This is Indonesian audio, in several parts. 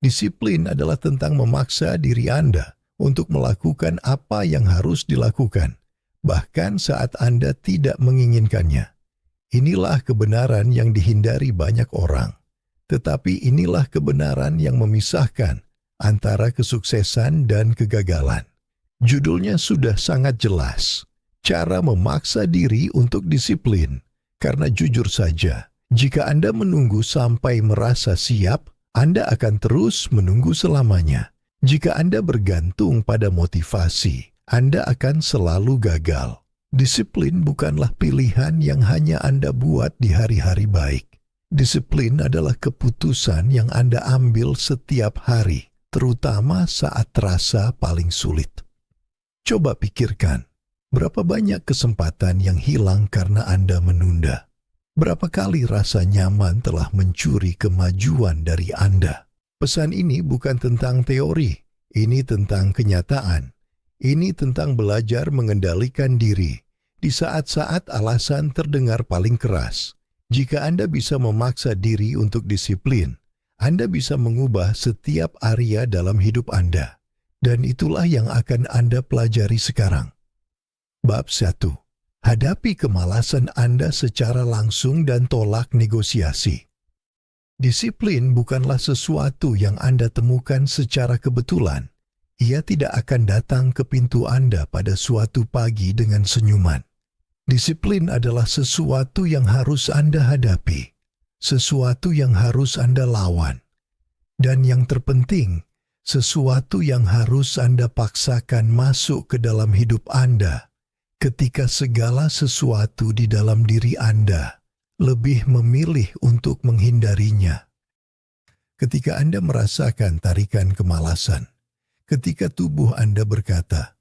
Disiplin adalah tentang memaksa diri Anda untuk melakukan apa yang harus dilakukan, bahkan saat Anda tidak menginginkannya. Inilah kebenaran yang dihindari banyak orang. Tetapi inilah kebenaran yang memisahkan antara kesuksesan dan kegagalan. Judulnya sudah sangat jelas. Cara memaksa diri untuk disiplin. Karena jujur saja, jika Anda menunggu sampai merasa siap, Anda akan terus menunggu selamanya. Jika Anda bergantung pada motivasi, Anda akan selalu gagal. Disiplin bukanlah pilihan yang hanya Anda buat di hari-hari baik. Disiplin adalah keputusan yang Anda ambil setiap hari, terutama saat terasa paling sulit. Coba pikirkan, berapa banyak kesempatan yang hilang karena Anda menunda? Berapa kali rasa nyaman telah mencuri kemajuan dari Anda? Pesan ini bukan tentang teori, ini tentang kenyataan. Ini tentang belajar mengendalikan diri di saat-saat alasan terdengar paling keras. Jika Anda bisa memaksa diri untuk disiplin, Anda bisa mengubah setiap area dalam hidup Anda. Dan itulah yang akan Anda pelajari sekarang. Bab 1. Hadapi kemalasan Anda secara langsung dan tolak negosiasi. Disiplin bukanlah sesuatu yang Anda temukan secara kebetulan. Ia tidak akan datang ke pintu Anda pada suatu pagi dengan senyuman. Disiplin adalah sesuatu yang harus Anda hadapi, sesuatu yang harus Anda lawan, dan yang terpenting, sesuatu yang harus Anda paksakan masuk ke dalam hidup Anda ketika segala sesuatu di dalam diri Anda lebih memilih untuk menghindarinya. Ketika Anda merasakan tarikan kemalasan, ketika tubuh Anda berkata,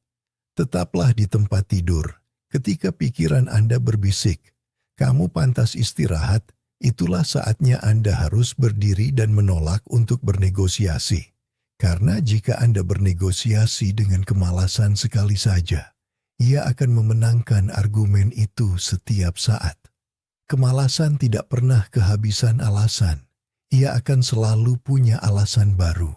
"Tetaplah di tempat tidur," ketika pikiran Anda berbisik, "Kamu pantas istirahat," itulah saatnya Anda harus berdiri dan menolak untuk bernegosiasi. Karena jika Anda bernegosiasi dengan kemalasan sekali saja, ia akan memenangkan argumen itu setiap saat. Kemalasan tidak pernah kehabisan alasan. Ia akan selalu punya alasan baru.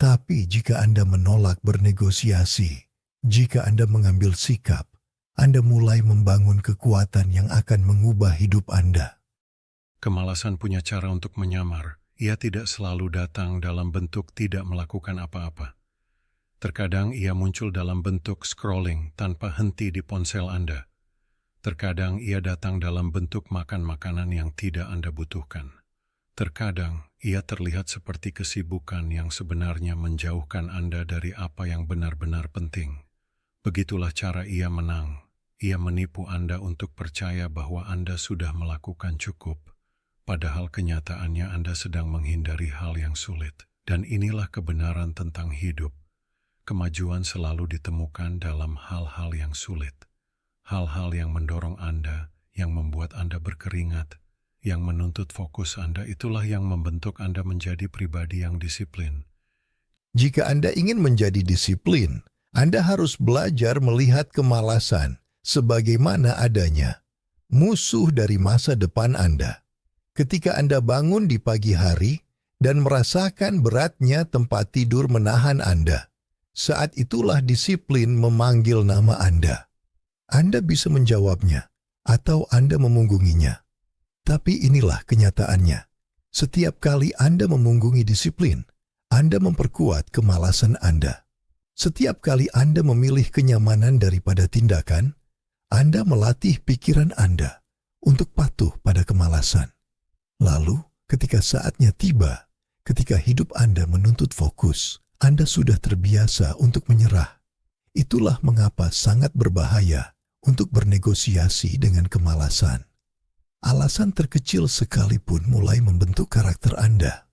Tapi jika Anda menolak bernegosiasi, jika Anda mengambil sikap, Anda mulai membangun kekuatan yang akan mengubah hidup Anda. Kemalasan punya cara untuk menyamar. Ia tidak selalu datang dalam bentuk tidak melakukan apa-apa. Terkadang ia muncul dalam bentuk scrolling tanpa henti di ponsel Anda. Terkadang ia datang dalam bentuk makan makanan yang tidak Anda butuhkan. Terkadang ia terlihat seperti kesibukan yang sebenarnya menjauhkan Anda dari apa yang benar-benar penting. Begitulah cara ia menang. Ia menipu Anda untuk percaya bahwa Anda sudah melakukan cukup, padahal kenyataannya Anda sedang menghindari hal yang sulit. Dan inilah kebenaran tentang hidup. Kemajuan selalu ditemukan dalam hal-hal yang sulit. Hal-hal yang mendorong Anda, yang membuat Anda berkeringat, yang menuntut fokus Anda, itulah yang membentuk Anda menjadi pribadi yang disiplin. Jika Anda ingin menjadi disiplin, Anda harus belajar melihat kemalasan sebagaimana adanya, musuh dari masa depan Anda. Ketika Anda bangun di pagi hari dan merasakan beratnya tempat tidur menahan Anda, saat itulah disiplin memanggil nama Anda. Anda bisa menjawabnya, atau Anda memunggunginya. Tapi inilah kenyataannya. Setiap kali Anda memunggungi disiplin, Anda memperkuat kemalasan Anda. Setiap kali Anda memilih kenyamanan daripada tindakan, Anda melatih pikiran Anda untuk patuh pada kemalasan. Lalu, ketika saatnya tiba, ketika hidup Anda menuntut fokus, Anda sudah terbiasa untuk menyerah. Itulah mengapa sangat berbahaya untuk bernegosiasi dengan kemalasan. Alasan terkecil sekalipun mulai membentuk karakter Anda.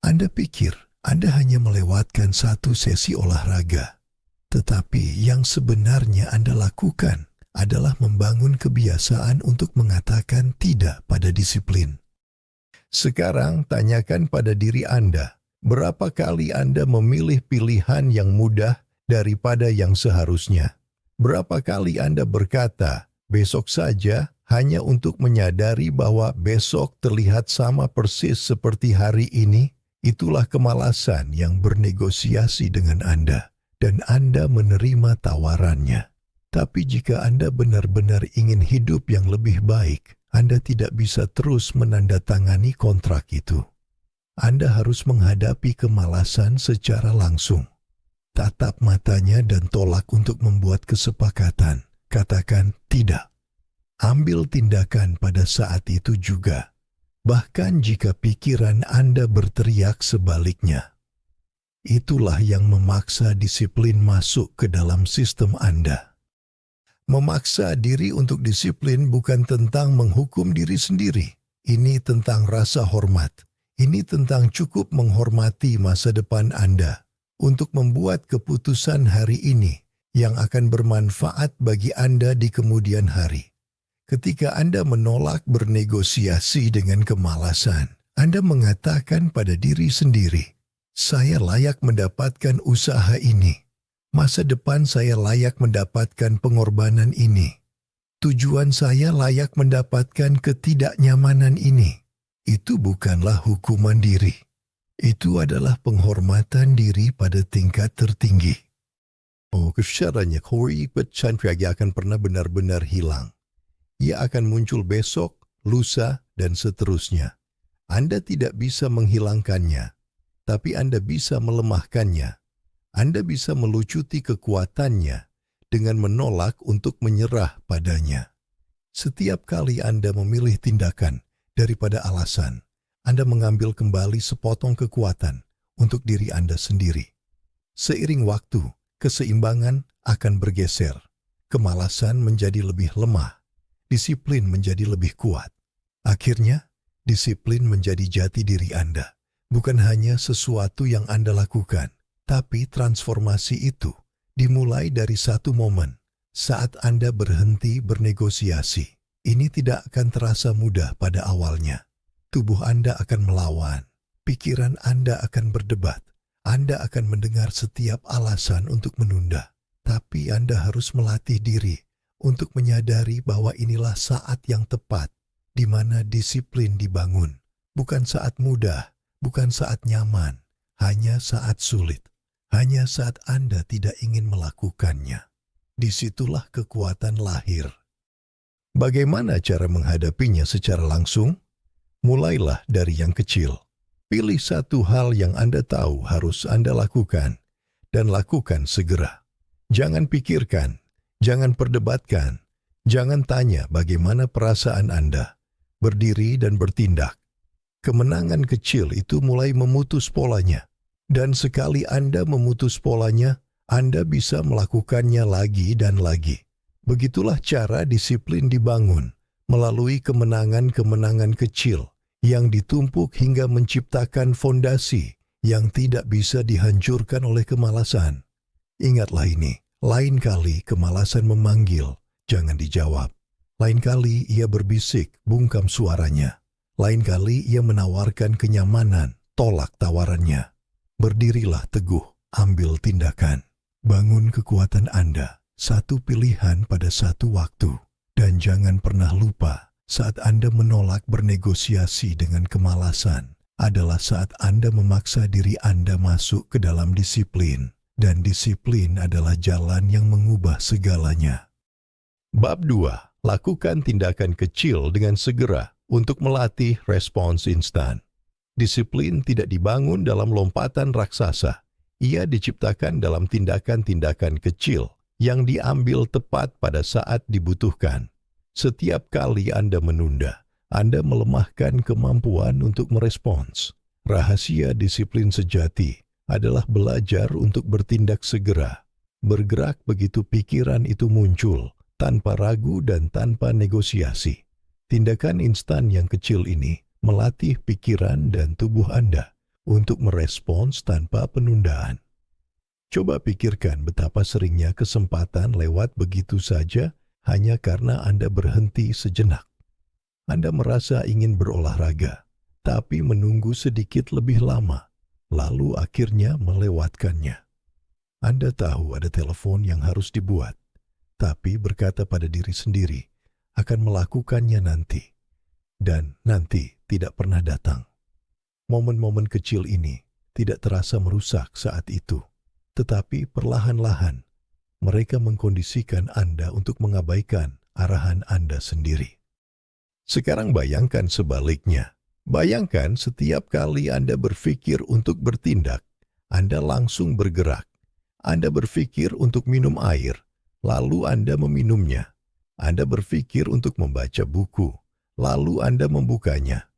Anda pikir Anda hanya melewatkan satu sesi olahraga, tetapi yang sebenarnya Anda lakukan adalah membangun kebiasaan untuk mengatakan tidak pada disiplin. Sekarang tanyakan pada diri Anda, berapa kali Anda memilih pilihan yang mudah daripada yang seharusnya? Berapa kali Anda berkata, besok saja, hanya untuk menyadari bahwa besok terlihat sama persis seperti hari ini? Itulah kemalasan yang bernegosiasi dengan Anda, dan Anda menerima tawarannya. Tapi jika Anda benar-benar ingin hidup yang lebih baik, Anda tidak bisa terus menandatangani kontrak itu. Anda harus menghadapi kemalasan secara langsung. Tatap matanya dan tolak untuk membuat kesepakatan. Katakan tidak. Ambil tindakan pada saat itu juga. Bahkan jika pikiran Anda berteriak sebaliknya. Itulah yang memaksa disiplin masuk ke dalam sistem Anda. Memaksa diri untuk disiplin bukan tentang menghukum diri sendiri. Ini tentang rasa hormat. Ini tentang cukup menghormati masa depan Anda untuk membuat keputusan hari ini yang akan bermanfaat bagi Anda di kemudian hari. Ketika Anda menolak bernegosiasi dengan kemalasan, Anda mengatakan pada diri sendiri, saya layak mendapatkan usaha ini. Masa depan saya layak mendapatkan pengorbanan ini. Tujuan saya layak mendapatkan ketidaknyamanan ini. Itu bukanlah hukuman diri. Itu adalah penghormatan diri pada tingkat tertinggi. Kesyaranya Khori Chandra akan pernah benar-benar hilang. Ia akan muncul besok, lusa, dan seterusnya. Anda tidak bisa menghilangkannya, tapi Anda bisa melemahkannya. Anda bisa melucuti kekuatannya dengan menolak untuk menyerah padanya. Setiap kali Anda memilih tindakan daripada alasan, Anda mengambil kembali sepotong kekuatan untuk diri Anda sendiri. Seiring waktu, keseimbangan akan bergeser. Kemalasan menjadi lebih lemah. Disiplin menjadi lebih kuat. Akhirnya, disiplin menjadi jati diri Anda. Bukan hanya sesuatu yang Anda lakukan, tapi transformasi itu dimulai dari satu momen saat Anda berhenti bernegosiasi. Ini tidak akan terasa mudah pada awalnya. Tubuh Anda akan melawan. Pikiran Anda akan berdebat. Anda akan mendengar setiap alasan untuk menunda. Tapi Anda harus melatih diri untuk menyadari bahwa inilah saat yang tepat di mana disiplin dibangun. Bukan saat mudah, bukan saat nyaman, hanya saat sulit. Hanya saat Anda tidak ingin melakukannya. Disitulah kekuatan lahir. Bagaimana cara menghadapinya secara langsung? Mulailah dari yang kecil. Pilih satu hal yang Anda tahu harus Anda lakukan, dan lakukan segera. Jangan pikirkan. Jangan perdebatkan, jangan tanya bagaimana perasaan Anda. Berdiri dan bertindak. Kemenangan kecil itu mulai memutus polanya. Dan sekali Anda memutus polanya, Anda bisa melakukannya lagi dan lagi. Begitulah cara disiplin dibangun, melalui kemenangan-kemenangan kecil yang ditumpuk hingga menciptakan fondasi yang tidak bisa dihancurkan oleh kemalasan. Ingatlah ini. Lain kali kemalasan memanggil, jangan dijawab. Lain kali ia berbisik, bungkam suaranya. Lain kali ia menawarkan kenyamanan, tolak tawarannya. Berdirilah teguh, ambil tindakan. Bangun kekuatan Anda, satu pilihan pada satu waktu. Dan jangan pernah lupa, saat Anda menolak bernegosiasi dengan kemalasan, adalah saat Anda memaksa diri Anda masuk ke dalam disiplin. Dan disiplin adalah jalan yang mengubah segalanya. Bab 2. Lakukan tindakan kecil dengan segera untuk melatih respons instan. Disiplin tidak dibangun dalam lompatan raksasa. Ia diciptakan dalam tindakan-tindakan kecil yang diambil tepat pada saat dibutuhkan. Setiap kali Anda menunda, Anda melemahkan kemampuan untuk merespons. Rahasia disiplin sejati adalah belajar untuk bertindak segera, bergerak begitu pikiran itu muncul, tanpa ragu dan tanpa negosiasi. Tindakan instan yang kecil ini melatih pikiran dan tubuh Anda untuk merespons tanpa penundaan. Coba pikirkan betapa seringnya kesempatan lewat begitu saja hanya karena Anda berhenti sejenak. Anda merasa ingin berolahraga, tapi menunggu sedikit lebih lama, lalu akhirnya melewatkannya. Anda tahu ada telepon yang harus dibuat, tapi berkata pada diri sendiri, akan melakukannya nanti, dan nanti tidak pernah datang. Momen-momen kecil ini tidak terasa merusak saat itu, tetapi perlahan-lahan mereka mengkondisikan Anda untuk mengabaikan arahan Anda sendiri. Sekarang bayangkan sebaliknya. Bayangkan setiap kali Anda berpikir untuk bertindak, Anda langsung bergerak. Anda berpikir untuk minum air, lalu Anda meminumnya. Anda berpikir untuk membaca buku, lalu Anda membukanya.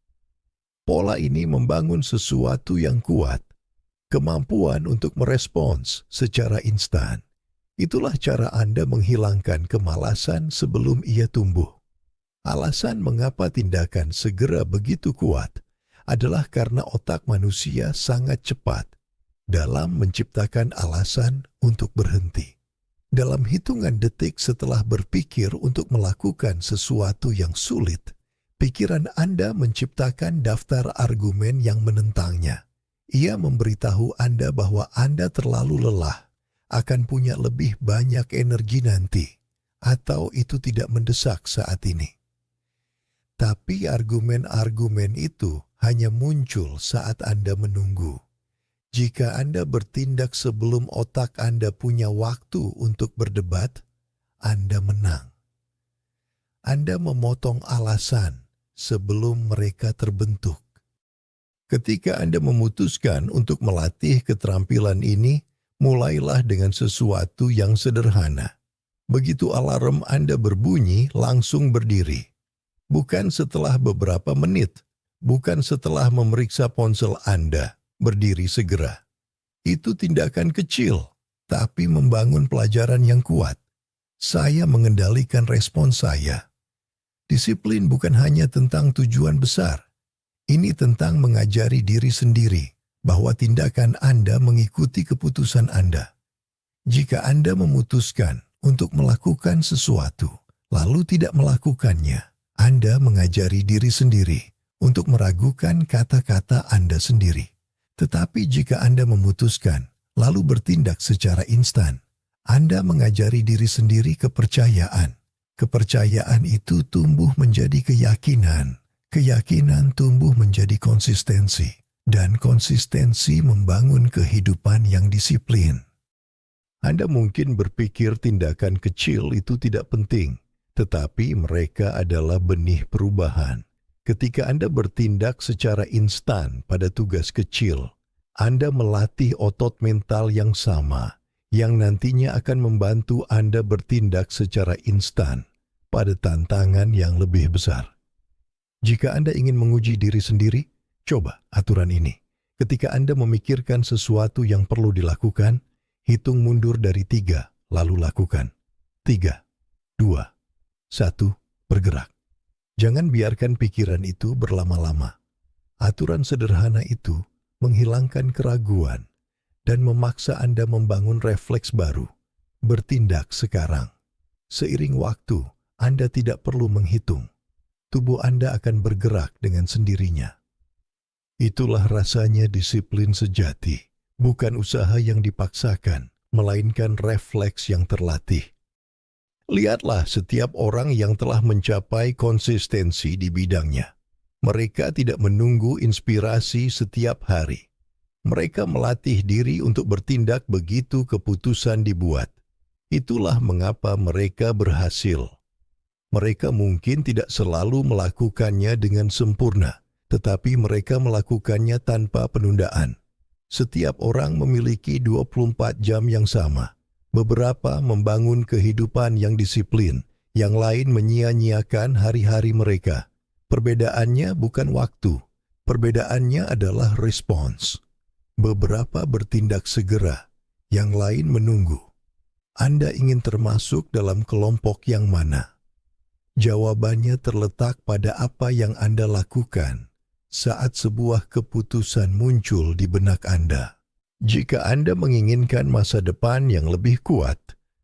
Pola ini membangun sesuatu yang kuat, kemampuan untuk merespons secara instan. Itulah cara Anda menghilangkan kemalasan sebelum ia tumbuh. Alasan mengapa tindakan segera begitu kuat adalah karena otak manusia sangat cepat dalam menciptakan alasan untuk berhenti. Dalam hitungan detik setelah berpikir untuk melakukan sesuatu yang sulit, pikiran Anda menciptakan daftar argumen yang menentangnya. Ia memberitahu Anda bahwa Anda terlalu lelah, akan punya lebih banyak energi nanti, atau itu tidak mendesak saat ini. Tapi argumen-argumen itu hanya muncul saat Anda menunggu. Jika Anda bertindak sebelum otak Anda punya waktu untuk berdebat, Anda menang. Anda memotong alasan sebelum mereka terbentuk. Ketika Anda memutuskan untuk melatih keterampilan ini, mulailah dengan sesuatu yang sederhana. Begitu alarm Anda berbunyi, langsung berdiri. Bukan setelah beberapa menit, bukan setelah memeriksa ponsel Anda, berdiri segera. Itu tindakan kecil, tapi membangun pelajaran yang kuat. Saya mengendalikan respons saya. Disiplin bukan hanya tentang tujuan besar. Ini tentang mengajari diri sendiri bahwa tindakan Anda mengikuti keputusan Anda. Jika Anda memutuskan untuk melakukan sesuatu, lalu tidak melakukannya, Anda mengajari diri sendiri untuk meragukan kata-kata Anda sendiri. Tetapi jika Anda memutuskan lalu bertindak secara instan, Anda mengajari diri sendiri kepercayaan. Kepercayaan itu tumbuh menjadi keyakinan. Keyakinan tumbuh menjadi konsistensi. Dan konsistensi membangun kehidupan yang disiplin. Anda mungkin berpikir tindakan kecil itu tidak penting. Tetapi mereka adalah benih perubahan. Ketika Anda bertindak secara instan pada tugas kecil, Anda melatih otot mental yang sama, yang nantinya akan membantu Anda bertindak secara instan pada tantangan yang lebih besar. Jika Anda ingin menguji diri sendiri, coba aturan ini. Ketika Anda memikirkan sesuatu yang perlu dilakukan, hitung mundur dari 3, lalu lakukan. 3, 2, 1, bergerak. Jangan biarkan pikiran itu berlama-lama. Aturan sederhana itu menghilangkan keraguan dan memaksa Anda membangun refleks baru. Bertindak sekarang. Seiring waktu, Anda tidak perlu menghitung. Tubuh Anda akan bergerak dengan sendirinya. Itulah rasanya disiplin sejati, bukan usaha yang dipaksakan, melainkan refleks yang terlatih. Lihatlah setiap orang yang telah mencapai konsistensi di bidangnya. Mereka tidak menunggu inspirasi setiap hari. Mereka melatih diri untuk bertindak begitu keputusan dibuat. Itulah mengapa mereka berhasil. Mereka mungkin tidak selalu melakukannya dengan sempurna, tetapi mereka melakukannya tanpa penundaan. Setiap orang memiliki 24 jam yang sama. Beberapa membangun kehidupan yang disiplin, yang lain menyia-nyiakan hari-hari mereka. Perbedaannya bukan waktu, perbedaannya adalah respons. Beberapa bertindak segera, yang lain menunggu. Anda ingin termasuk dalam kelompok yang mana? Jawabannya terletak pada apa yang Anda lakukan saat sebuah keputusan muncul di benak Anda. Jika Anda menginginkan masa depan yang lebih kuat,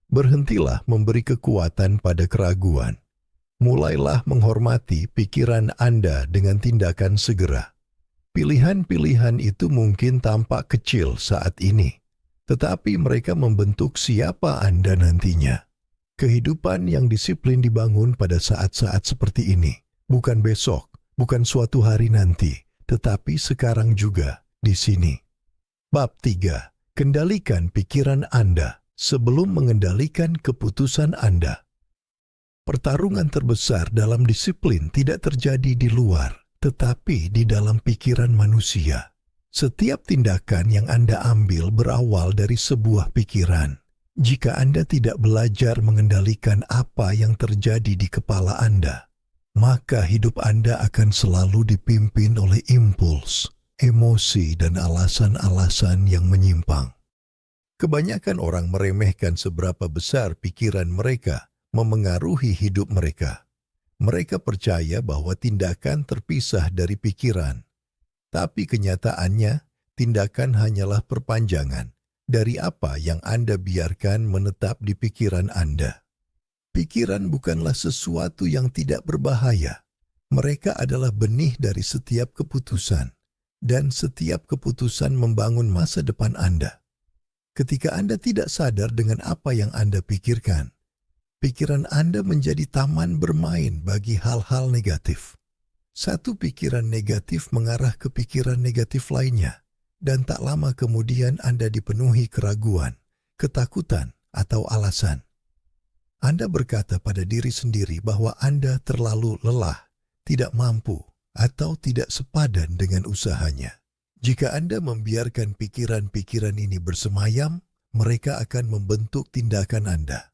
berhentilah memberi kekuatan pada keraguan. Mulailah menghormati pikiran Anda dengan tindakan segera. Pilihan-pilihan itu mungkin tampak kecil saat ini, tetapi mereka membentuk siapa Anda nantinya. Kehidupan yang disiplin dibangun pada saat-saat seperti ini, bukan besok, bukan suatu hari nanti, tetapi sekarang juga di sini. Bab 3. Kendalikan pikiran Anda sebelum mengendalikan keputusan Anda. Pertarungan terbesar dalam disiplin tidak terjadi di luar, tetapi di dalam pikiran manusia. Setiap tindakan yang Anda ambil berawal dari sebuah pikiran. Jika Anda tidak belajar mengendalikan apa yang terjadi di kepala Anda, maka hidup Anda akan selalu dipimpin oleh impuls, emosi, dan alasan-alasan yang menyimpang. Kebanyakan orang meremehkan seberapa besar pikiran mereka memengaruhi hidup mereka. Mereka percaya bahwa tindakan terpisah dari pikiran. Tapi kenyataannya, tindakan hanyalah perpanjangan dari apa yang Anda biarkan menetap di pikiran Anda. Pikiran bukanlah sesuatu yang tidak berbahaya. Mereka adalah benih dari setiap keputusan, dan setiap keputusan membangun masa depan Anda. Ketika Anda tidak sadar dengan apa yang Anda pikirkan, pikiran Anda menjadi taman bermain bagi hal-hal negatif. Satu pikiran negatif mengarah ke pikiran negatif lainnya, dan tak lama kemudian Anda dipenuhi keraguan, ketakutan, atau alasan. Anda berkata pada diri sendiri bahwa Anda terlalu lelah, tidak mampu, atau tidak sepadan dengan usahanya. Jika Anda membiarkan pikiran-pikiran ini bersemayam, mereka akan membentuk tindakan Anda.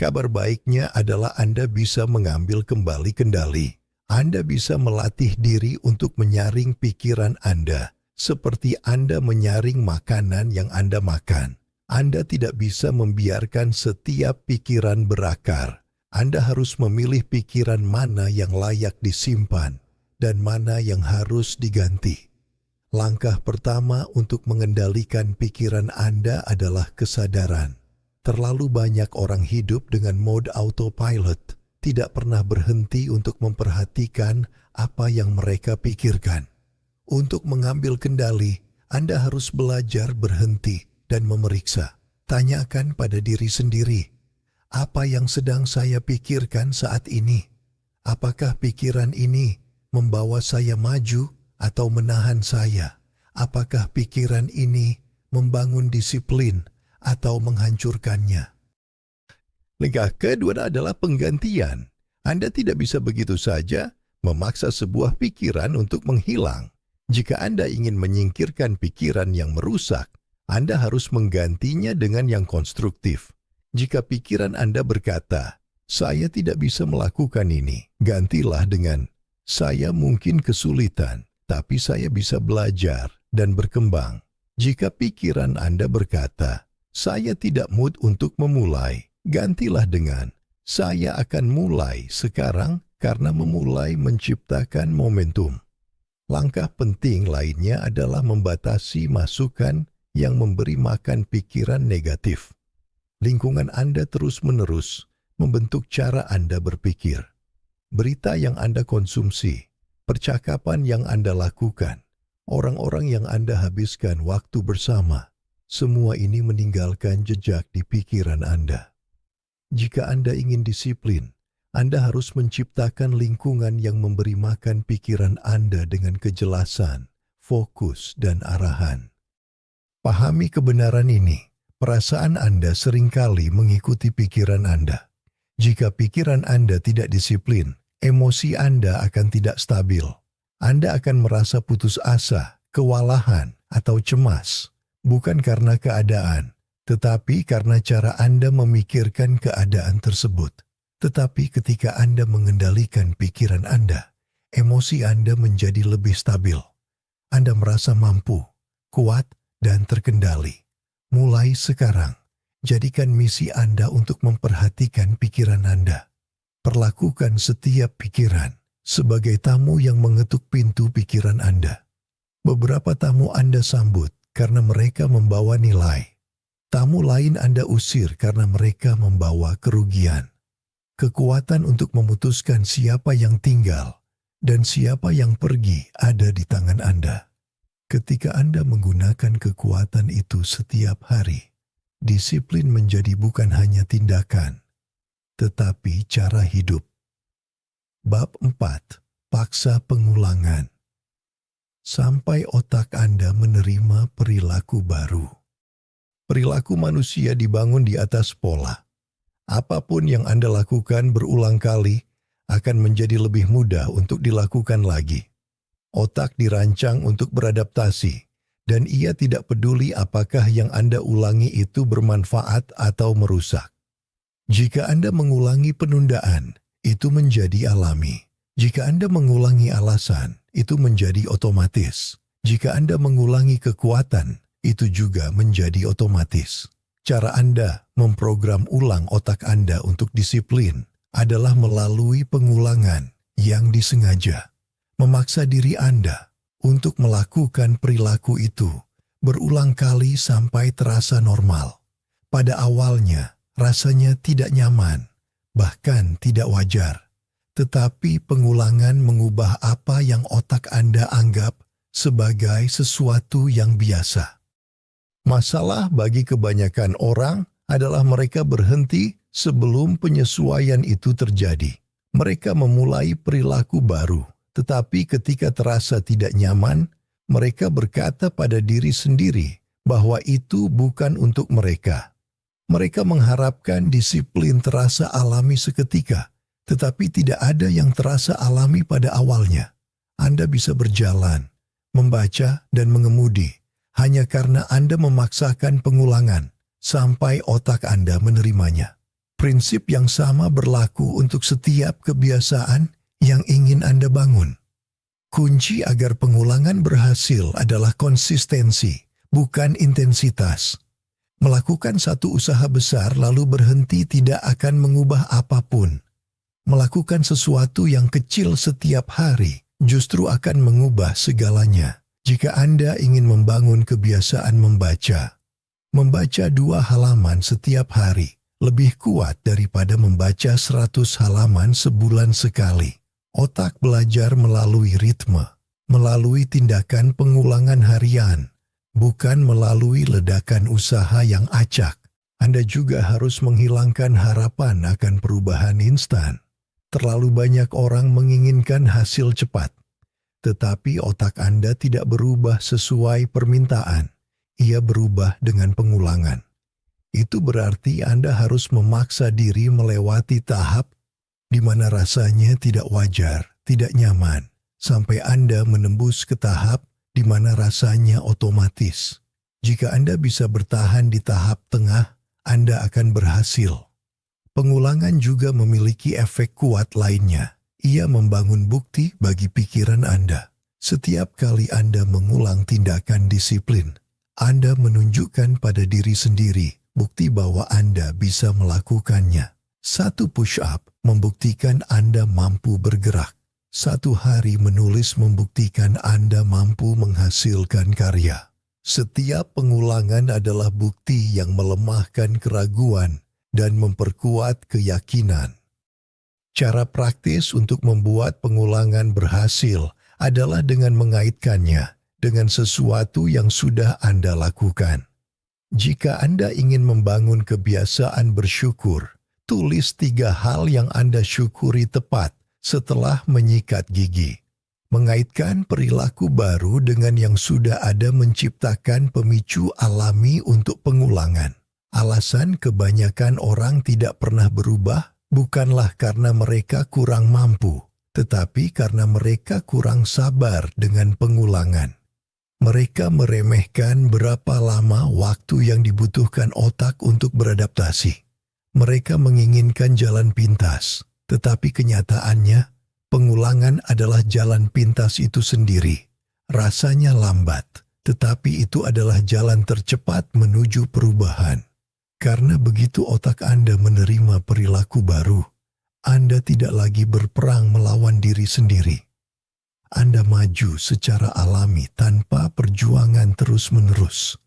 Kabar baiknya adalah Anda bisa mengambil kembali kendali. Anda bisa melatih diri untuk menyaring pikiran Anda, seperti Anda menyaring makanan yang Anda makan. Anda tidak bisa membiarkan setiap pikiran berakar. Anda harus memilih pikiran mana yang layak disimpan dan mana yang harus diganti. Langkah pertama untuk mengendalikan pikiran Anda adalah kesadaran. Terlalu banyak orang hidup dengan mode autopilot, tidak pernah berhenti untuk memperhatikan apa yang mereka pikirkan. Untuk mengambil kendali, Anda harus belajar berhenti dan memeriksa. Tanyakan pada diri sendiri, apa yang sedang saya pikirkan saat ini? Apakah pikiran ini membawa saya maju atau menahan saya? Apakah pikiran ini membangun disiplin atau menghancurkannya? Langkah kedua adalah penggantian. Anda tidak bisa begitu saja memaksa sebuah pikiran untuk menghilang. Jika Anda ingin menyingkirkan pikiran yang merusak, Anda harus menggantinya dengan yang konstruktif. Jika pikiran Anda berkata, "Saya tidak bisa melakukan ini," gantilah dengan, "Saya mungkin kesulitan, tapi saya bisa belajar dan berkembang." Jika pikiran Anda berkata, "Saya tidak mood untuk memulai," gantilah dengan, "Saya akan mulai sekarang karena memulai menciptakan momentum." Langkah penting lainnya adalah membatasi masukan yang memberi makan pikiran negatif. Lingkungan Anda terus-menerus membentuk cara Anda berpikir. Berita yang Anda konsumsi, percakapan yang Anda lakukan, orang-orang yang Anda habiskan waktu bersama, semua ini meninggalkan jejak di pikiran Anda. Jika Anda ingin disiplin, Anda harus menciptakan lingkungan yang memberi makan pikiran Anda dengan kejelasan, fokus, dan arahan. Pahami kebenaran ini, perasaan Anda seringkali mengikuti pikiran Anda. Jika pikiran Anda tidak disiplin, emosi Anda akan tidak stabil. Anda akan merasa putus asa, kewalahan, atau cemas, bukan karena keadaan, tetapi karena cara Anda memikirkan keadaan tersebut. Tetapi ketika Anda mengendalikan pikiran Anda, emosi Anda menjadi lebih stabil. Anda merasa mampu, kuat, dan terkendali. Mulai sekarang, jadikan misi Anda untuk memperhatikan pikiran Anda. Perlakukan setiap pikiran sebagai tamu yang mengetuk pintu pikiran Anda. Beberapa tamu Anda sambut karena mereka membawa nilai. Tamu lain Anda usir karena mereka membawa kerugian. Kekuatan untuk memutuskan siapa yang tinggal dan siapa yang pergi ada di tangan Anda. Ketika Anda menggunakan kekuatan itu setiap hari, disiplin menjadi bukan hanya tindakan, tetapi cara hidup. Bab 4. Paksa pengulangan. sampai otak Anda menerima perilaku baru. Perilaku manusia dibangun di atas pola. Apapun yang Anda lakukan berulang kali akan menjadi lebih mudah untuk dilakukan lagi. Otak dirancang untuk beradaptasi, dan ia tidak peduli apakah yang Anda ulangi itu bermanfaat atau merusak. Jika Anda mengulangi penundaan, itu menjadi alami. Jika Anda mengulangi alasan, itu menjadi otomatis. Jika Anda mengulangi kekuatan, itu juga menjadi otomatis. Cara Anda memprogram ulang otak Anda untuk disiplin adalah melalui pengulangan yang disengaja. Memaksa diri Anda untuk melakukan perilaku itu berulang kali sampai terasa normal. Pada awalnya, rasanya tidak nyaman, bahkan tidak wajar. Tetapi pengulangan mengubah apa yang otak Anda anggap sebagai sesuatu yang biasa. Masalah bagi kebanyakan orang adalah mereka berhenti sebelum penyesuaian itu terjadi. Mereka memulai perilaku baru, tetapi ketika terasa tidak nyaman, mereka berkata pada diri sendiri bahwa itu bukan untuk mereka. Mereka mengharapkan disiplin terasa alami seketika, tetapi tidak ada yang terasa alami pada awalnya. Anda bisa berjalan, membaca, dan mengemudi hanya karena Anda memaksakan pengulangan sampai otak Anda menerimanya. Prinsip yang sama berlaku untuk setiap kebiasaan yang ingin Anda bangun. Kunci agar pengulangan berhasil adalah konsistensi, bukan intensitas. Melakukan satu usaha besar lalu berhenti tidak akan mengubah apapun. Melakukan sesuatu yang kecil setiap hari justru akan mengubah segalanya. Jika Anda ingin membangun kebiasaan membaca 2 halaman setiap hari lebih kuat daripada membaca 100 halaman sebulan sekali. Otak belajar melalui ritme, melalui tindakan pengulangan harian, bukan melalui ledakan usaha yang acak. Anda juga harus menghilangkan harapan akan perubahan instan. Terlalu banyak orang menginginkan hasil cepat. Tetapi otak Anda tidak berubah sesuai permintaan. Ia berubah dengan pengulangan. Itu berarti Anda harus memaksa diri melewati tahap di mana rasanya tidak wajar, tidak nyaman, sampai Anda menembus ke tahap di mana rasanya otomatis. Jika Anda bisa bertahan di tahap tengah, Anda akan berhasil. Pengulangan juga memiliki efek kuat lainnya. Ia membangun bukti bagi pikiran Anda. Setiap kali Anda mengulang tindakan disiplin, Anda menunjukkan pada diri sendiri bukti bahwa Anda bisa melakukannya. 1 push-up membuktikan Anda mampu bergerak. 1 hari menulis membuktikan Anda mampu menghasilkan karya. Setiap pengulangan adalah bukti yang melemahkan keraguan dan memperkuat keyakinan. Cara praktis untuk membuat pengulangan berhasil adalah dengan mengaitkannya dengan sesuatu yang sudah Anda lakukan. Jika Anda ingin membangun kebiasaan bersyukur, tulis 3 hal yang Anda syukuri tepat setelah menyikat gigi. Mengaitkan perilaku baru dengan yang sudah ada menciptakan pemicu alami untuk pengulangan. Alasan kebanyakan orang tidak pernah berubah bukanlah karena mereka kurang mampu, tetapi karena mereka kurang sabar dengan pengulangan. Mereka meremehkan berapa lama waktu yang dibutuhkan otak untuk beradaptasi. Mereka menginginkan jalan pintas, tetapi kenyataannya, pengulangan adalah jalan pintas itu sendiri. Rasanya lambat, tetapi itu adalah jalan tercepat menuju perubahan. Karena begitu otak Anda menerima perilaku baru, Anda tidak lagi berperang melawan diri sendiri. Anda maju secara alami tanpa perjuangan terus-menerus.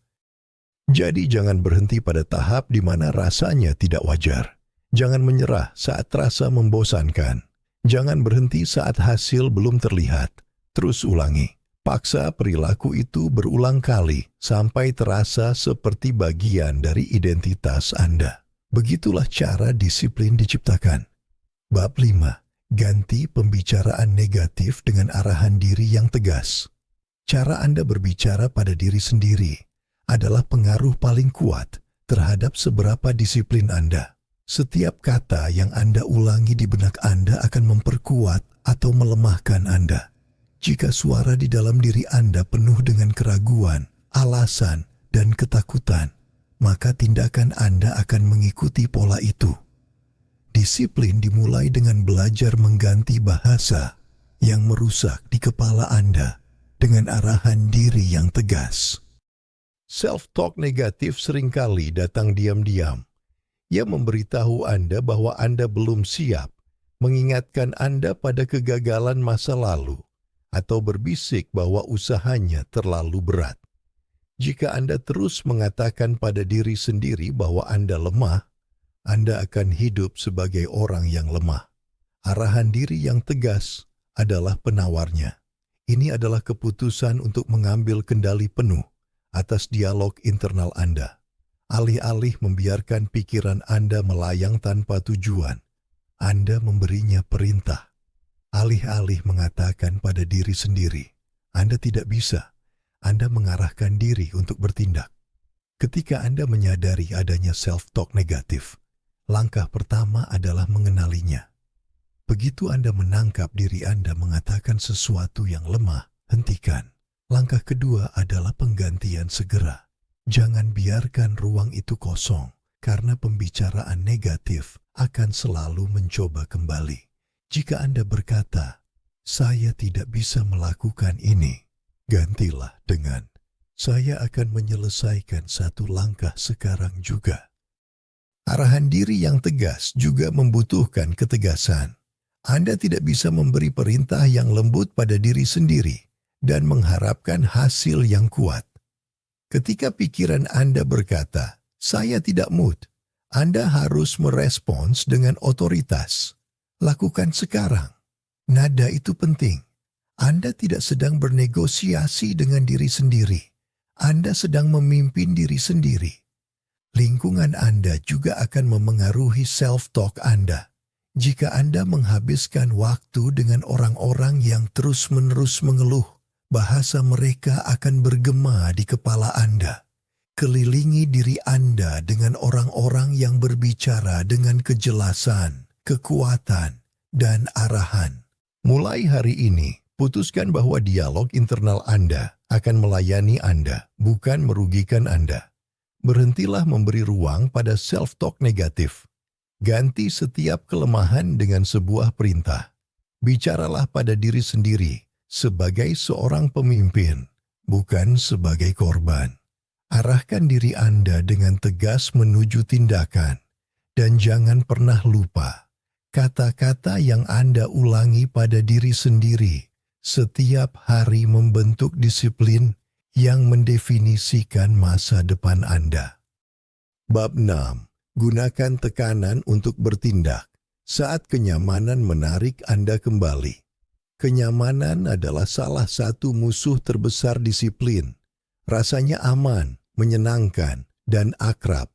Jadi jangan berhenti pada tahap di mana rasanya tidak wajar. Jangan menyerah saat terasa membosankan. Jangan berhenti saat hasil belum terlihat. Terus ulangi. Paksa perilaku itu berulang kali sampai terasa seperti bagian dari identitas Anda. Begitulah cara disiplin diciptakan. Bab 5. Ganti pembicaraan negatif dengan arahan diri yang tegas. Cara Anda berbicara pada diri sendiri adalah pengaruh paling kuat terhadap seberapa disiplin Anda. Setiap kata yang Anda ulangi di benak Anda akan memperkuat atau melemahkan Anda. Jika suara di dalam diri Anda penuh dengan keraguan, alasan, dan ketakutan, maka tindakan Anda akan mengikuti pola itu. Disiplin dimulai dengan belajar mengganti bahasa yang merusak di kepala Anda dengan arahan diri yang tegas. Self-talk negatif seringkali datang diam-diam. Ia memberitahu Anda bahwa Anda belum siap, mengingatkan Anda pada kegagalan masa lalu, atau berbisik bahwa usahanya terlalu berat. Jika Anda terus mengatakan pada diri sendiri bahwa Anda lemah, Anda akan hidup sebagai orang yang lemah. Arahan diri yang tegas adalah penawarnya. Ini adalah keputusan untuk mengambil kendali penuh atas dialog internal Anda. Alih-alih membiarkan pikiran Anda melayang tanpa tujuan, Anda memberinya perintah. Alih-alih mengatakan pada diri sendiri, Anda tidak bisa, Anda mengarahkan diri untuk bertindak. Ketika Anda menyadari adanya self-talk negatif, langkah pertama adalah mengenalinya. Begitu Anda menangkap diri Anda mengatakan sesuatu yang lemah, hentikan. Langkah kedua adalah penggantian segera. Jangan biarkan ruang itu kosong, karena pembicaraan negatif akan selalu mencoba kembali. Jika Anda berkata, "Saya tidak bisa melakukan ini," gantilah dengan, "Saya akan menyelesaikan satu langkah sekarang juga." Arahan diri yang tegas juga membutuhkan ketegasan. Anda tidak bisa memberi perintah yang lembut pada diri sendiri dan mengharapkan hasil yang kuat. Ketika pikiran Anda berkata, "Saya tidak mood," Anda harus merespons dengan otoritas. Lakukan sekarang. Nada itu penting. Anda tidak sedang bernegosiasi dengan diri sendiri. Anda sedang memimpin diri sendiri. Lingkungan Anda juga akan memengaruhi self-talk Anda. Jika Anda menghabiskan waktu dengan orang-orang yang terus-menerus mengeluh, bahasa mereka akan bergema di kepala Anda. Kelilingi diri Anda dengan orang-orang yang berbicara dengan kejelasan, kekuatan, dan arahan. Mulai hari ini, putuskan bahwa dialog internal Anda akan melayani Anda, bukan merugikan Anda. Berhentilah memberi ruang pada self-talk negatif. Ganti setiap kelemahan dengan sebuah perintah. Bicaralah pada diri sendiri sebagai seorang pemimpin, bukan sebagai korban. Arahkan diri Anda dengan tegas menuju tindakan, dan jangan pernah lupa kata-kata yang Anda ulangi pada diri sendiri setiap hari membentuk disiplin yang mendefinisikan masa depan Anda. Bab 6. Gunakan tekanan untuk bertindak saat kenyamanan menarik Anda kembali. Kenyamanan adalah salah satu musuh terbesar disiplin. Rasanya aman, menyenangkan, dan akrab.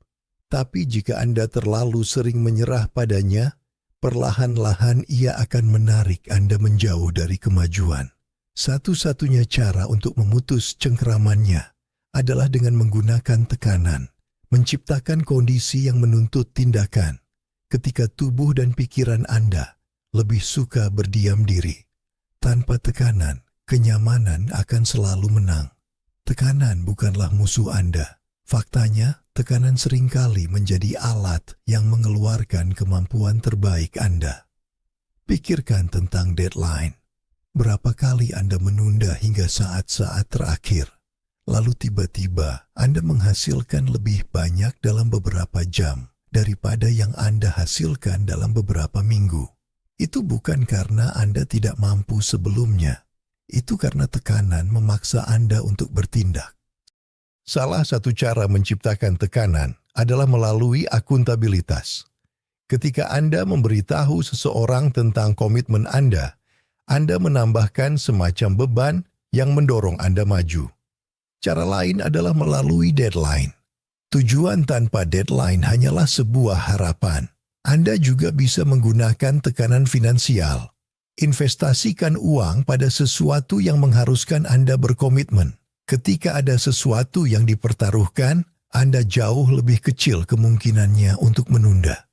Tapi jika Anda terlalu sering menyerah padanya, perlahan-lahan ia akan menarik Anda menjauh dari kemajuan. Satu-satunya cara untuk memutus cengkeramannya adalah dengan menggunakan tekanan, menciptakan kondisi yang menuntut tindakan. Ketika tubuh dan pikiran Anda lebih suka berdiam diri. Tanpa tekanan, kenyamanan akan selalu menang. Tekanan bukanlah musuh Anda. Faktanya, tekanan seringkali menjadi alat yang mengeluarkan kemampuan terbaik Anda. Pikirkan tentang deadline. Berapa kali Anda menunda hingga saat-saat terakhir? Lalu tiba-tiba Anda menghasilkan lebih banyak dalam beberapa jam daripada yang Anda hasilkan dalam beberapa minggu. Itu bukan karena Anda tidak mampu sebelumnya. Itu karena tekanan memaksa Anda untuk bertindak. Salah satu cara menciptakan tekanan adalah melalui akuntabilitas. Ketika Anda memberitahu seseorang tentang komitmen Anda menambahkan semacam beban yang mendorong Anda maju. Cara lain adalah melalui deadline. Tujuan tanpa deadline hanyalah sebuah harapan. Anda juga bisa menggunakan tekanan finansial. Investasikan uang pada sesuatu yang mengharuskan Anda berkomitmen. Ketika ada sesuatu yang dipertaruhkan, Anda jauh lebih kecil kemungkinannya untuk menunda.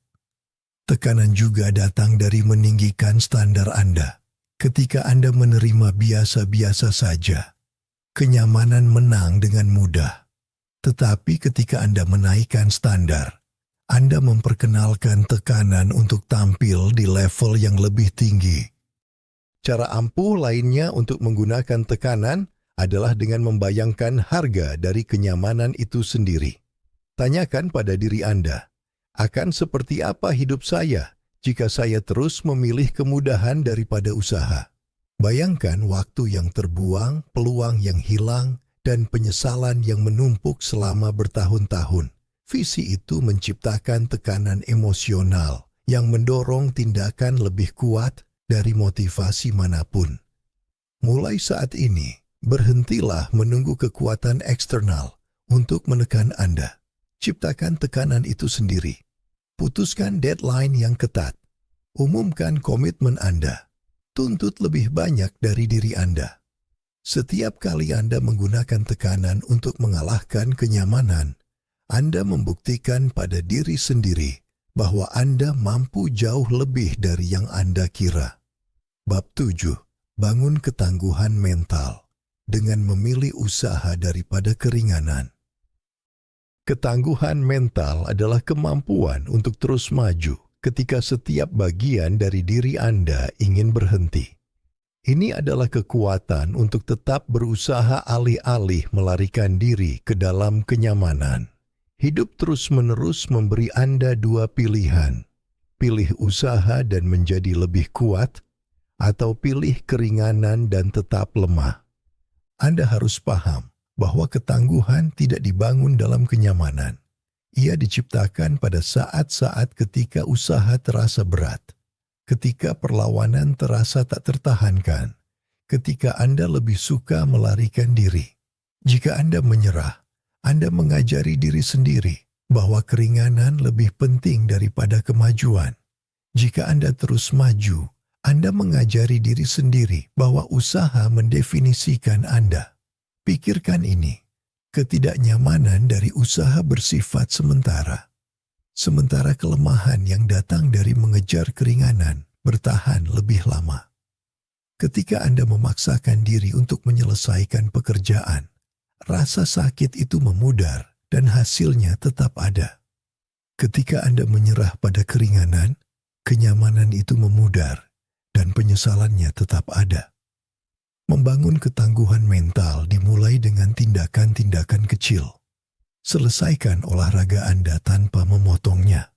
Tekanan juga datang dari meninggikan standar Anda. Ketika Anda menerima biasa-biasa saja, kenyamanan menang dengan mudah. Tetapi ketika Anda menaikkan standar, Anda memperkenalkan tekanan untuk tampil di level yang lebih tinggi. Cara ampuh lainnya untuk menggunakan tekanan adalah dengan membayangkan harga dari kenyamanan itu sendiri. Tanyakan pada diri Anda, akan seperti apa hidup saya jika saya terus memilih kemudahan daripada usaha? Bayangkan waktu yang terbuang, peluang yang hilang, dan penyesalan yang menumpuk selama bertahun-tahun. Visi itu menciptakan tekanan emosional yang mendorong tindakan lebih kuat dari motivasi manapun. Mulai saat ini, berhentilah menunggu kekuatan eksternal untuk menekan Anda. Ciptakan tekanan itu sendiri. Putuskan deadline yang ketat. Umumkan komitmen Anda. Tuntut lebih banyak dari diri Anda. Setiap kali Anda menggunakan tekanan untuk mengalahkan kenyamanan, Anda membuktikan pada diri sendiri bahwa Anda mampu jauh lebih dari yang Anda kira. Bab 7. Bangun ketangguhan mental dengan memilih usaha daripada keringanan. Ketangguhan mental adalah kemampuan untuk terus maju ketika setiap bagian dari diri Anda ingin berhenti. Ini adalah kekuatan untuk tetap berusaha alih-alih melarikan diri ke dalam kenyamanan. Hidup terus-menerus memberi Anda dua pilihan. Pilih usaha dan menjadi lebih kuat, atau pilih keringanan dan tetap lemah. Anda harus paham bahwa ketangguhan tidak dibangun dalam kenyamanan. Ia diciptakan pada saat-saat ketika usaha terasa berat, ketika perlawanan terasa tak tertahankan, ketika Anda lebih suka melarikan diri. Jika Anda menyerah, Anda mengajari diri sendiri bahwa keringanan lebih penting daripada kemajuan. Jika Anda terus maju, Anda mengajari diri sendiri bahwa usaha mendefinisikan Anda. Pikirkan ini, ketidaknyamanan dari usaha bersifat sementara. Sementara kelemahan yang datang dari mengejar keringanan bertahan lebih lama. Ketika Anda memaksakan diri untuk menyelesaikan pekerjaan, rasa sakit itu memudar dan hasilnya tetap ada. Ketika Anda menyerah pada keringanan, kenyamanan itu memudar dan penyesalannya tetap ada. Membangun ketangguhan mental dimulai dengan tindakan-tindakan kecil. Selesaikan olahraga Anda tanpa memotongnya.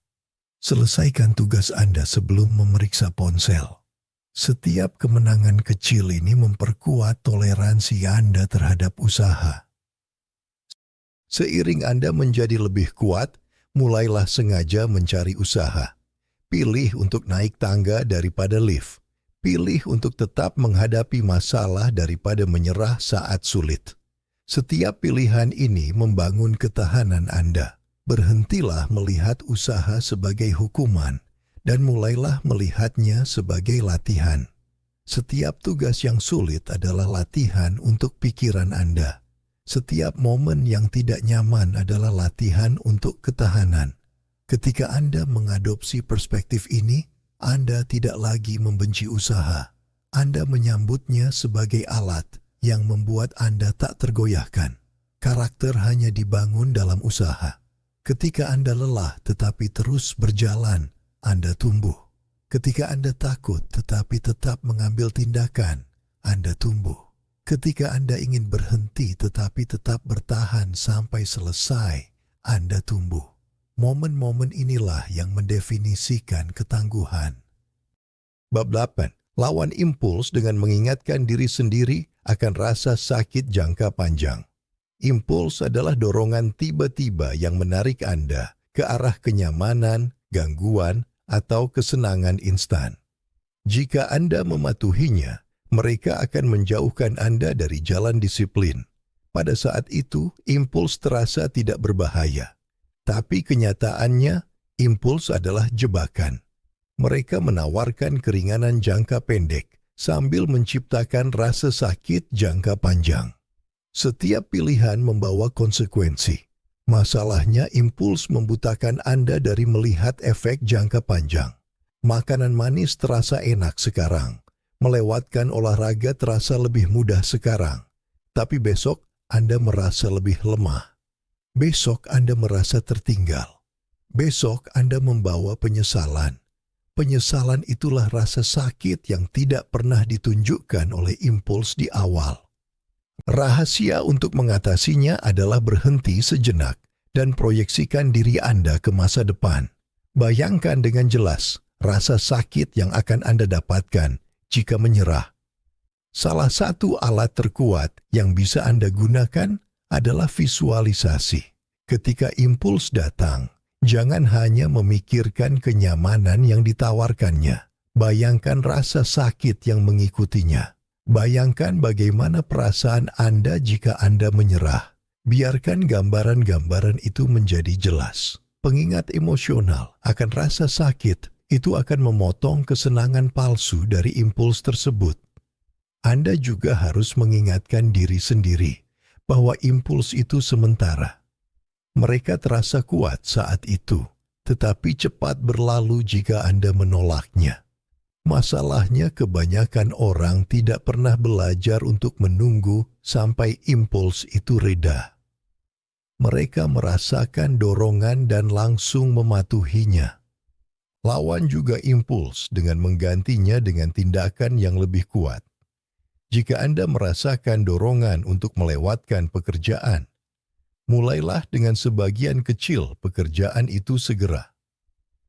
Selesaikan tugas Anda sebelum memeriksa ponsel. Setiap kemenangan kecil ini memperkuat toleransi Anda terhadap usaha. Seiring Anda menjadi lebih kuat, mulailah sengaja mencari usaha. Pilih untuk naik tangga daripada lift. Pilih untuk tetap menghadapi masalah daripada menyerah saat sulit. Setiap pilihan ini membangun ketahanan Anda. Berhentilah melihat usaha sebagai hukuman dan mulailah melihatnya sebagai latihan. Setiap tugas yang sulit adalah latihan untuk pikiran Anda. Setiap momen yang tidak nyaman adalah latihan untuk ketahanan. Ketika Anda mengadopsi perspektif ini, Anda tidak lagi membenci usaha. Anda menyambutnya sebagai alat yang membuat Anda tak tergoyahkan. Karakter hanya dibangun dalam usaha. Ketika Anda lelah tetapi terus berjalan, Anda tumbuh. Ketika Anda takut tetapi tetap mengambil tindakan, Anda tumbuh. Ketika Anda ingin berhenti tetapi tetap bertahan sampai selesai, Anda tumbuh. Momen-momen inilah yang mendefinisikan ketangguhan. Bab 8. Lawan impuls dengan mengingatkan diri sendiri akan rasa sakit jangka panjang. Impuls adalah dorongan tiba-tiba yang menarik Anda ke arah kenyamanan, gangguan, atau kesenangan instan. Jika Anda mematuhinya, mereka akan menjauhkan Anda dari jalan disiplin. Pada saat itu, impuls terasa tidak berbahaya. Tapi kenyataannya, impuls adalah jebakan. Mereka menawarkan keringanan jangka pendek sambil menciptakan rasa sakit jangka panjang. Setiap pilihan membawa konsekuensi. Masalahnya, impuls membutakan Anda dari melihat efek jangka panjang. Makanan manis terasa enak sekarang. Melewatkan olahraga terasa lebih mudah sekarang. Tapi besok Anda merasa lebih lemah. Besok Anda merasa tertinggal. Besok Anda membawa penyesalan. Penyesalan itulah rasa sakit yang tidak pernah ditunjukkan oleh impuls di awal. Rahasia untuk mengatasinya adalah berhenti sejenak dan proyeksikan diri Anda ke masa depan. Bayangkan dengan jelas rasa sakit yang akan Anda dapatkan jika menyerah. Salah satu alat terkuat yang bisa Anda gunakan adalah visualisasi. Ketika impuls datang, jangan hanya memikirkan kenyamanan yang ditawarkannya. Bayangkan rasa sakit yang mengikutinya. Bayangkan bagaimana perasaan Anda jika Anda menyerah. Biarkan gambaran-gambaran itu menjadi jelas. Pengingat emosional akan rasa sakit itu akan memotong kesenangan palsu dari impuls tersebut. Anda juga harus mengingatkan diri sendiri bahwa impuls itu sementara. Mereka terasa kuat saat itu, tetapi cepat berlalu jika Anda menolaknya. Masalahnya, kebanyakan orang tidak pernah belajar untuk menunggu sampai impuls itu reda. Mereka merasakan dorongan dan langsung mematuhinya. Lawan juga impuls dengan menggantinya dengan tindakan yang lebih kuat. Jika Anda merasakan dorongan untuk melewatkan pekerjaan, mulailah dengan sebagian kecil pekerjaan itu segera.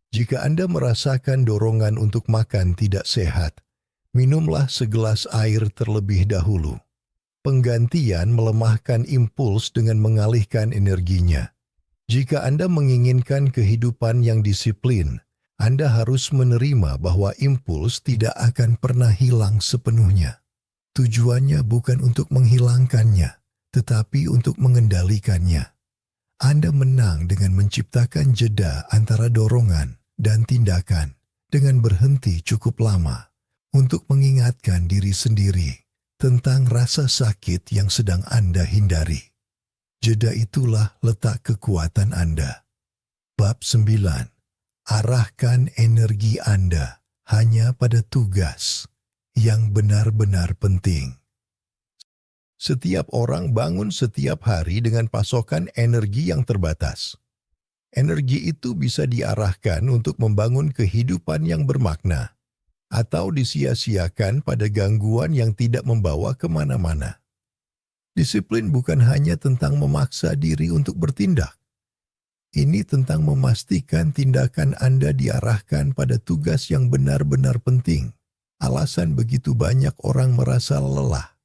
Jika Anda merasakan dorongan untuk makan tidak sehat, minumlah segelas air terlebih dahulu. Penggantian melemahkan impuls dengan mengalihkan energinya. Jika Anda menginginkan kehidupan yang disiplin, Anda harus menerima bahwa impuls tidak akan pernah hilang sepenuhnya. Tujuannya bukan untuk menghilangkannya, tetapi untuk mengendalikannya. Anda menang dengan menciptakan jeda antara dorongan dan tindakan dengan berhenti cukup lama untuk mengingatkan diri sendiri tentang rasa sakit yang sedang Anda hindari. Jeda itulah letak kekuatan Anda. Bab 9. Arahkan energi Anda hanya pada tugas yang benar-benar penting. Setiap orang bangun setiap hari dengan pasokan energi yang terbatas. Energi itu bisa diarahkan untuk membangun kehidupan yang bermakna, atau disia-siakan pada gangguan yang tidak membawa kemana-mana. Disiplin bukan hanya tentang memaksa diri untuk bertindak. Ini tentang memastikan tindakan Anda diarahkan pada tugas yang benar-benar penting. Alasan begitu banyak orang merasa lelah,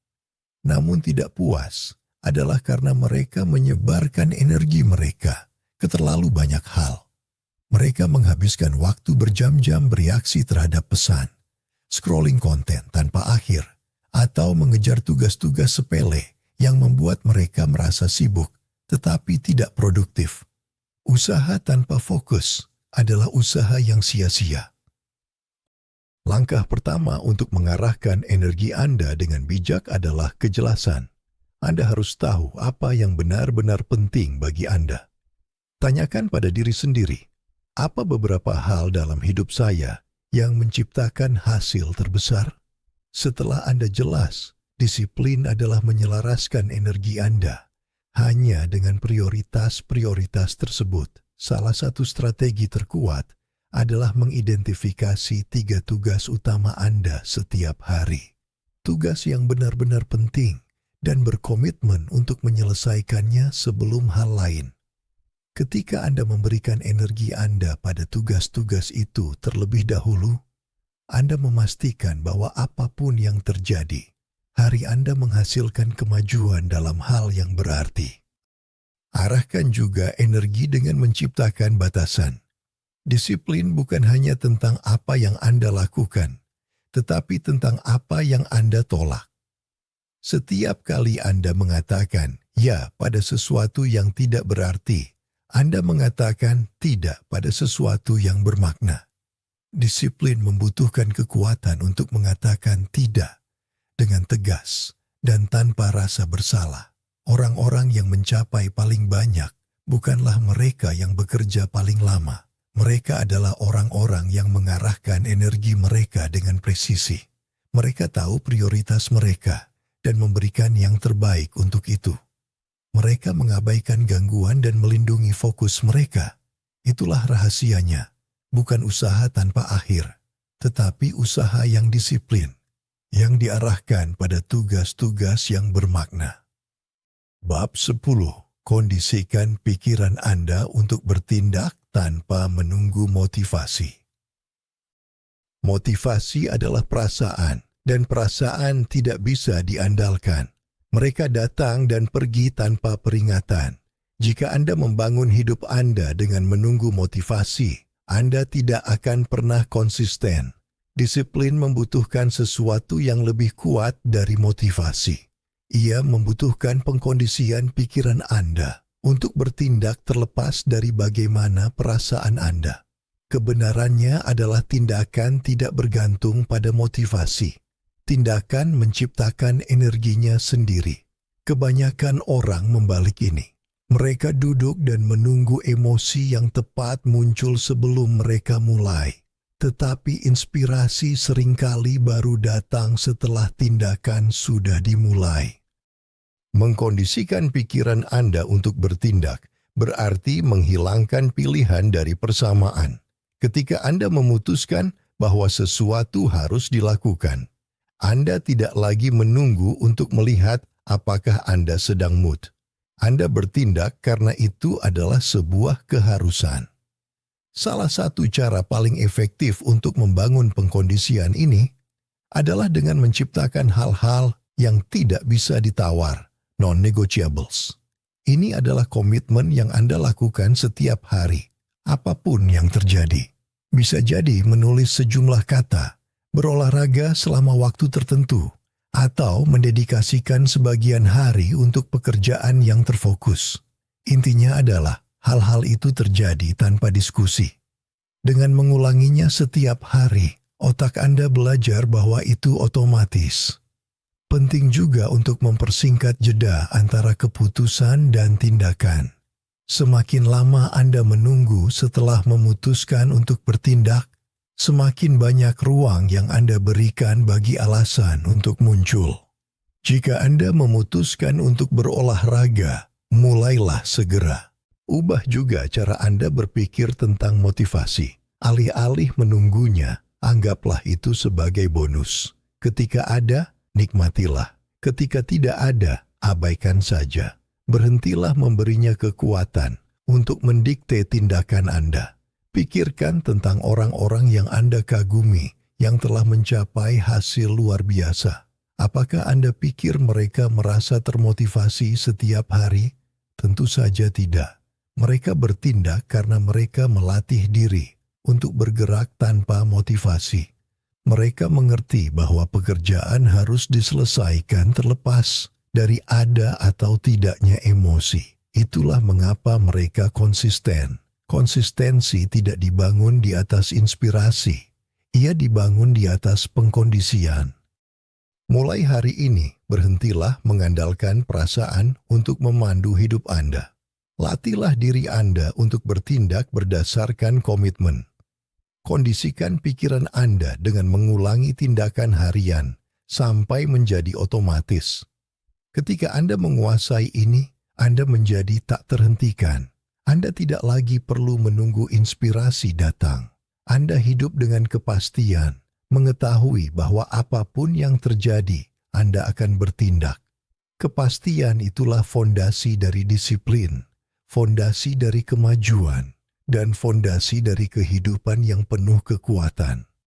namun tidak puas, adalah karena mereka menyebarkan energi mereka ke terlalu banyak hal. Mereka menghabiskan waktu berjam-jam bereaksi terhadap pesan, scrolling konten tanpa akhir, atau mengejar tugas-tugas sepele yang membuat mereka merasa sibuk tetapi tidak produktif. Usaha tanpa fokus adalah usaha yang sia-sia. Langkah pertama untuk mengarahkan energi Anda dengan bijak adalah kejelasan. Anda harus tahu apa yang benar-benar penting bagi Anda. Tanyakan pada diri sendiri, apa beberapa hal dalam hidup saya yang menciptakan hasil terbesar? Setelah Anda jelas, disiplin adalah menyelaraskan energi Anda hanya dengan prioritas-prioritas tersebut. Salah satu strategi terkuat adalah mengidentifikasi 3 tugas utama Anda setiap hari. Tugas yang benar-benar penting dan berkomitmen untuk menyelesaikannya sebelum hal lain. Ketika Anda memberikan energi Anda pada tugas-tugas itu terlebih dahulu, Anda memastikan bahwa apapun yang terjadi, hari Anda menghasilkan kemajuan dalam hal yang berarti. Arahkan juga energi dengan menciptakan batasan. Disiplin bukan hanya tentang apa yang Anda lakukan, tetapi tentang apa yang Anda tolak. Setiap kali Anda mengatakan ya pada sesuatu yang tidak berarti, Anda mengatakan tidak pada sesuatu yang bermakna. Disiplin membutuhkan kekuatan untuk mengatakan tidak dengan tegas dan tanpa rasa bersalah. Orang-orang yang mencapai paling banyak bukanlah mereka yang bekerja paling lama. Mereka adalah orang-orang yang mengarahkan energi mereka dengan presisi. Mereka tahu prioritas mereka dan memberikan yang terbaik untuk itu. Mereka mengabaikan gangguan dan melindungi fokus mereka. Itulah rahasianya, bukan usaha tanpa akhir, tetapi usaha yang disiplin, yang diarahkan pada tugas-tugas yang bermakna. Bab 10. Kondisikan pikiran Anda untuk bertindak tanpa menunggu motivasi. Motivasi adalah perasaan, dan perasaan tidak bisa diandalkan. Mereka datang dan pergi tanpa peringatan. Jika Anda membangun hidup Anda dengan menunggu motivasi, Anda tidak akan pernah konsisten. Disiplin membutuhkan sesuatu yang lebih kuat dari motivasi. Ia membutuhkan pengkondisian pikiran Anda untuk bertindak terlepas dari bagaimana perasaan Anda. Kebenarannya adalah tindakan tidak bergantung pada motivasi. Tindakan menciptakan energinya sendiri. Kebanyakan orang membalik ini. Mereka duduk dan menunggu emosi yang tepat muncul sebelum mereka mulai. Tetapi inspirasi seringkali baru datang setelah tindakan sudah dimulai. Mengkondisikan pikiran Anda untuk bertindak berarti menghilangkan pilihan dari persamaan. Ketika Anda memutuskan bahwa sesuatu harus dilakukan, Anda tidak lagi menunggu untuk melihat apakah Anda sedang mood. Anda bertindak karena itu adalah sebuah keharusan. Salah satu cara paling efektif untuk membangun pengkondisian ini adalah dengan menciptakan hal-hal yang tidak bisa ditawar, non-negotiables. Ini adalah komitmen yang Anda lakukan setiap hari, apapun yang terjadi. Bisa jadi menulis sejumlah kata, berolahraga selama waktu tertentu, atau mendedikasikan sebagian hari untuk pekerjaan yang terfokus. Intinya adalah hal-hal itu terjadi tanpa diskusi. Dengan mengulanginya setiap hari, otak Anda belajar bahwa itu otomatis. Penting juga untuk mempersingkat jeda antara keputusan dan tindakan. Semakin lama Anda menunggu setelah memutuskan untuk bertindak, semakin banyak ruang yang Anda berikan bagi alasan untuk muncul. Jika Anda memutuskan untuk berolahraga, mulailah segera. Ubah juga cara Anda berpikir tentang motivasi. Alih-alih menunggunya, anggaplah itu sebagai bonus. Ketika ada, nikmatilah. Ketika tidak ada, abaikan saja. Berhentilah memberinya kekuatan untuk mendikte tindakan Anda. Pikirkan tentang orang-orang yang Anda kagumi yang telah mencapai hasil luar biasa. Apakah Anda pikir mereka merasa termotivasi setiap hari? Tentu saja tidak. Mereka bertindak karena mereka melatih diri untuk bergerak tanpa motivasi. Mereka mengerti bahwa pekerjaan harus diselesaikan terlepas dari ada atau tidaknya emosi. Itulah mengapa mereka konsisten. Konsistensi tidak dibangun di atas inspirasi. Ia dibangun di atas pengkondisian. Mulai hari ini, berhentilah mengandalkan perasaan untuk memandu hidup Anda. Latihlah diri Anda untuk bertindak berdasarkan komitmen. Kondisikan pikiran Anda dengan mengulangi tindakan harian sampai menjadi otomatis. Ketika Anda menguasai ini, Anda menjadi tak terhentikan. Anda tidak lagi perlu menunggu inspirasi datang. Anda hidup dengan kepastian, mengetahui bahwa apapun yang terjadi, Anda akan bertindak. Kepastian itulah fondasi dari disiplin, fondasi dari kemajuan, dan fondasi dari kehidupan yang penuh kekuatan.